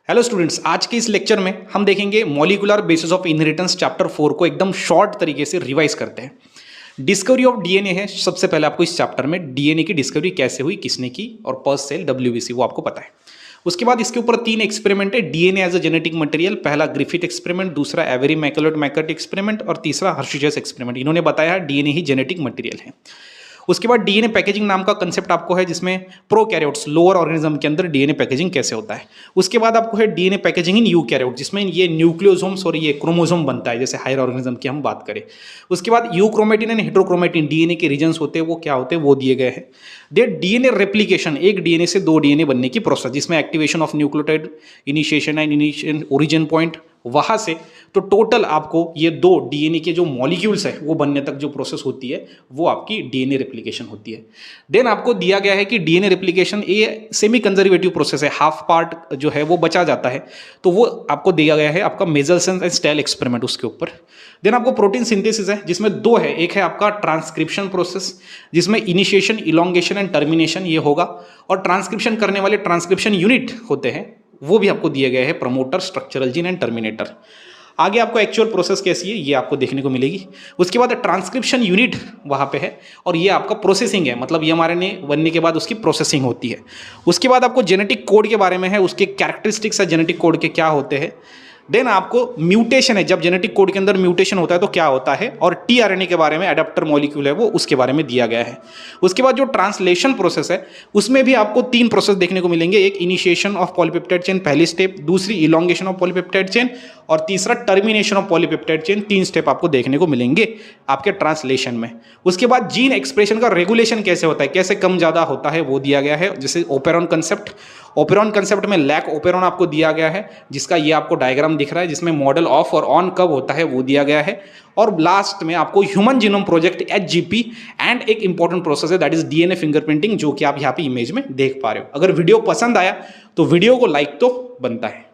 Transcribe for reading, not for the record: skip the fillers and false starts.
Hello students, आज के इस लेक्चर में हम देखेंगे molecular basis of inheritance chapter 4 को एकदम शॉर्ट तरीके से रिवाइज करते हैं। डिस्कवरी ऑफ डीएनए है सबसे पहले आपको इस चैप्टर में डीएनए की डिस्कवरी कैसे हुई, किसने की, और फर्स्ट सेल डब्ल्यूबीसी वो आपको पता है। उसके बाद इसके ऊपर 3 एक्सपेरिमेंट है DNA as a genetic material. पहला ग्रिफिथ एक्सपेरिमेंट, दूसरा एवेरी मैकलोड मैकर्ट एक्सपेरिमेंट और तीसरा हर्शीचेस एक्सपेरिमेंट। इन्होंने बताया डीएनए ही जेनेटिक मटेरियल है। उसके बाद डीएनए पैकेजिंग नाम का कंसेप्ट आपको है, जिसमें प्रोकैरियोट्स लोअर ऑर्गेनिज्म के अंदर डीएनए पैकेजिंग कैसे होता है। उसके बाद आपको है डीएनए पैकेजिंग इन यूकैरियोट, जिसमें ये न्यूक्लियोसोम्स और ये क्रोमोसोम बनता है, जैसे हायर ऑर्गेनिज्म की हम बात करें। उसके बाद यूक्रोमेटिन एंड हेट्रोक्रोमेटिन डीएनए के रीजन्स होते हैं, वो क्या होते हैं वो दिए गए हैं। डीएनए रेप्लिकेशन, एक डीएनए से 2 डीएनए बनने की प्रोसेस, जिसमें activation of nucleotide, initiation and initiation origin point, वहां से तो टोटल आपको ये 2 डीएनए के जो मॉलिक्यूल्स है वो बनने तक जो प्रोसेस होती है वो आपकी डीएनए रेप्लिकेशन होती है। देन आपको दिया गया है कि डीएनए रेप्लिकेशन ये सेमी कंजर्वेटिव प्रोसेस है, हाफ पार्ट जो है वो बचा जाता है, तो वो आपको दिया गया है आपका मेजल्सन एंड स्टेल एक्सपेरिमेंट उसके ऊपर। देन आपको प्रोटीन सिंथेसिस है, जिसमें 2 है, एक है आपका ट्रांसक्रिप्शन प्रोसेस, जिसमें इनिशिएशन, इलोंगेशन एंड टर्मिनेशन ये होगा, और ट्रांसक्रिप्शन करने वाले ट्रांसक्रिप्शन यूनिट होते हैं, वो भी आपको दिए गए हैं, promoter, structural gene and terminator. आगे आपको एक्चुअल प्रोसेस कैसी है ये आपको देखने को मिलेगी। उसके बाद ट्रांसक्रिप्शन यूनिट वहाँ पे है, और ये आपका प्रोसेसिंग है, मतलब ये एमआरएनए बनने के बाद उसकी प्रोसेसिंग होती है। उसके बाद आपको जेनेटिक कोड के बारे में है, उसके कैरेक्टरिस्टिक्स है जेनेटिक कोड के क्या होते हैं। देन आपको म्यूटेशन है, जब जेनेटिक कोड के अंदर म्यूटेशन होता है तो क्या होता है, और टीआरएनए के बारे में, एडाप्टर मॉलिक्यूल है वो, उसके बारे में दिया गया है। उसके बाद जो ट्रांसलेशन प्रोसेस है उसमें भी आपको 3 प्रोसेस देखने को मिलेंगे, एक इनिशिएशन ऑफ पॉलीपेप्टाइड चेन पहली स्टेप, दूसरी इलोंगेशन ऑफ पॉलीपेप्टाइड चेन, और तीसरा termination of polypeptide chain. 3 step आपको देखने को मिलेंगे आपके ट्रांसलेशन में। उसके बाद जीन एक्सप्रेशन का रेगुलेशन कैसे होता है, कैसे कम ज़्यादा होता है वो दिया गया है, जैसे ओपेरॉन कंसेप्ट। ओपेरॉन कंसेप्ट में लैक ओपेरॉन आपको दिया गया है, जिसका ये आपको डायग्राम दिख रहा है, जिसमें मॉडल ऑफ और ऑन कब होता है वो दिया गया है। और लास्ट में आपको human genome project HGP and एक इंपॉर्टेंट प्रोसेस है दैट इज डीएनए फिंगरप्रिंटिंग, जो कि आप यहाँ पे इमेज में देख पा रहे हो। अगर वीडियो पसंद आया तो वीडियो को लाइक तो बनता है।